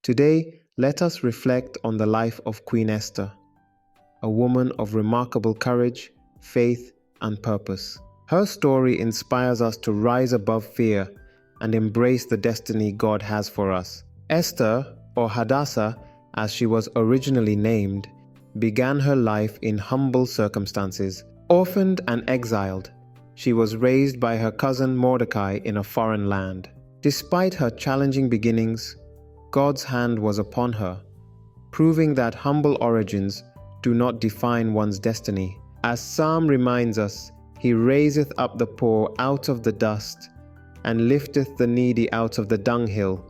Today, let us reflect on the life of Queen Esther, a woman of remarkable courage, faith, and purpose. Her story inspires us to rise above fear and embrace the destiny God has for us. Esther, or Hadassah, as she was originally named, began her life in humble circumstances. Orphaned and exiled, she was raised by her cousin Mordecai in a foreign land. Despite her challenging beginnings, God's hand was upon her, proving that humble origins do not define one's destiny. As Psalm reminds us, He raiseth up the poor out of the dust, and lifteth the needy out of the dunghill,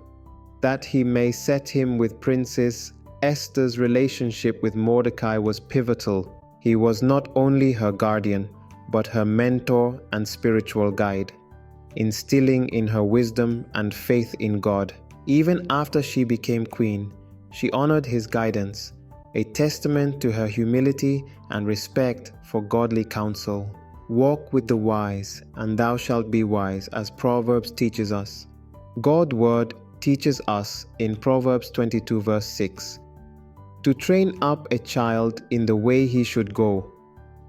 that He may set him with princes. Esther's relationship with Mordecai was pivotal. He was not only her guardian, but her mentor and spiritual guide, instilling in her wisdom and faith in God. Even after she became queen, she honored his guidance, a testament to her humility and respect for godly counsel. Walk with the wise, and thou shalt be wise, as Proverbs teaches us. God's word teaches us in Proverbs 22 verse 6, to train up a child in the way he should go,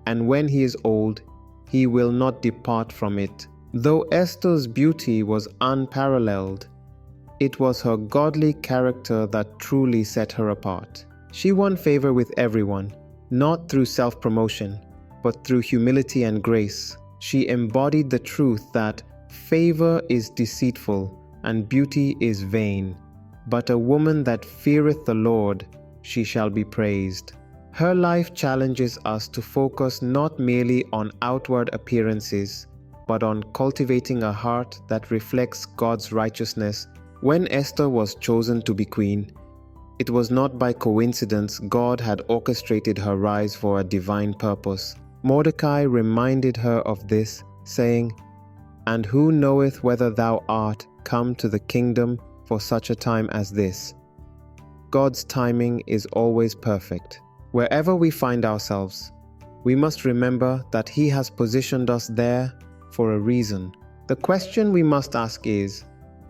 and when he is old, he will not depart from it. Though Esther's beauty was unparalleled, it was her godly character that truly set her apart. She won favor with everyone, not through self-promotion, but through humility and grace. She embodied the truth that favor is deceitful and beauty is vain, but a woman that feareth the Lord, she shall be praised. Her life challenges us to focus not merely on outward appearances, but on cultivating a heart that reflects God's righteousness. When Esther was chosen to be queen, it was not by coincidence. God had orchestrated her rise for a divine purpose. Mordecai reminded her of this, saying, "And who knoweth whether thou art come to the kingdom for such a time as this?" God's timing is always perfect. Wherever we find ourselves, we must remember that He has positioned us there for a reason. The question we must ask is,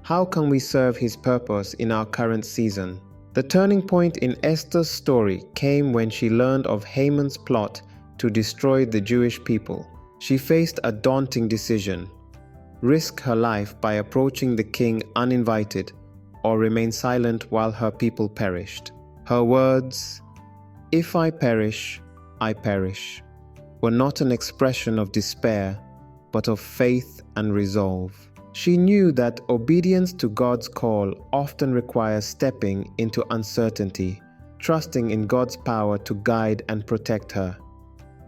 how can we serve His purpose in our current season? The turning point in Esther's story came when she learned of Haman's plot to destroy the Jewish people. She faced a daunting decision: risk her life by approaching the king uninvited, or remain silent while her people perished. Her words, "If I perish, I perish," were not an expression of despair, but of faith and resolve. She knew that obedience to God's call often requires stepping into uncertainty, trusting in God's power to guide and protect her.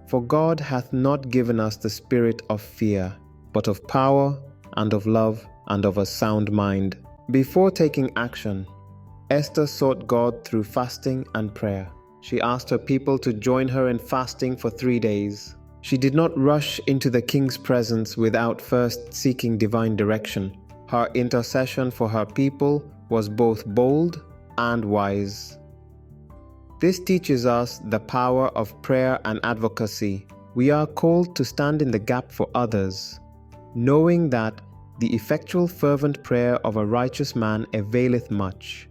For God hath not given us the spirit of fear, but of power and of love and of a sound mind. Before taking action, Esther sought God through fasting and prayer. She asked her people to join her in fasting for 3 days. She did not rush into the king's presence without first seeking divine direction. Her intercession for her people was both bold and wise. This teaches us the power of prayer and advocacy. We are called to stand in the gap for others, knowing that the effectual fervent prayer of a righteous man availeth much.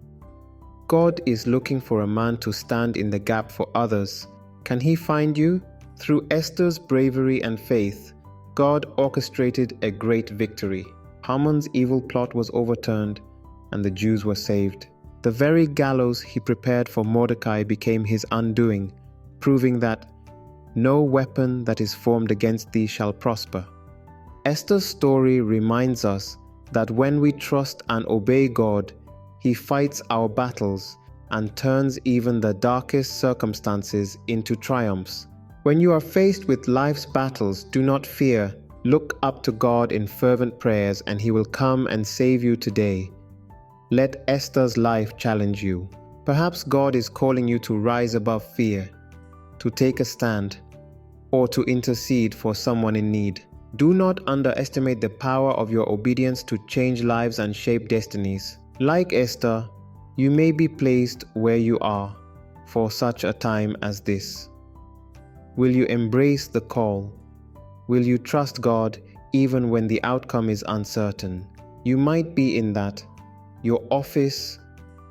God is looking for a man to stand in the gap for others. Can He find you? Through Esther's bravery and faith, God orchestrated a great victory. Haman's evil plot was overturned, and the Jews were saved. The very gallows he prepared for Mordecai became his undoing, proving that no weapon that is formed against thee shall prosper. Esther's story reminds us that when we trust and obey God, He fights our battles and turns even the darkest circumstances into triumphs. When you are faced with life's battles, do not fear. Look up to God in fervent prayers, and He will come and save you today. Let Esther's life challenge you. Perhaps God is calling you to rise above fear, to take a stand, or to intercede for someone in need. Do not underestimate the power of your obedience to change lives and shape destinies. Like Esther, you may be placed where you are for such a time as this. Will you embrace the call? Will you trust God even when the outcome is uncertain? You might be in that, your office,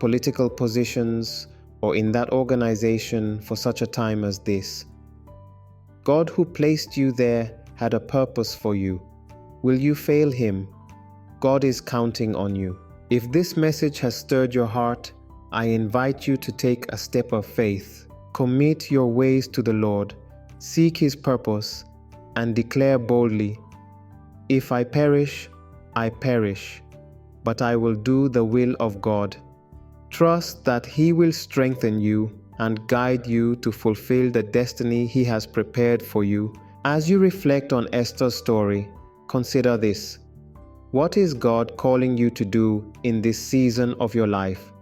political positions, or in that organization for such a time as this. God who placed you there had a purpose for you. Will you fail Him? God is counting on you. If this message has stirred your heart, I invite you to take a step of faith. Commit your ways to the Lord, seek His purpose, and declare boldly, "If I perish, I perish, but I will do the will of God." Trust that He will strengthen you and guide you to fulfill the destiny He has prepared for you. As you reflect on Esther's story, consider this. What is God calling you to do in this season of your life?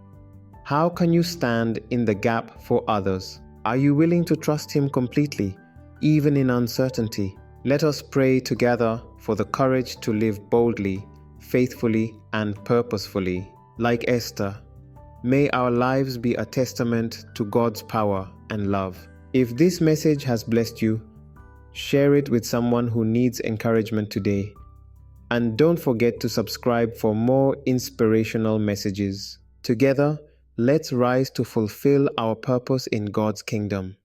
How can you stand in the gap for others? Are you willing to trust Him completely, even in uncertainty? Let us pray together for the courage to live boldly, faithfully, and purposefully. Like Esther, may our lives be a testament to God's power and love. If this message has blessed you, share it with someone who needs encouragement today. And don't forget to subscribe for more inspirational messages. Together, let's rise to fulfill our purpose in God's kingdom.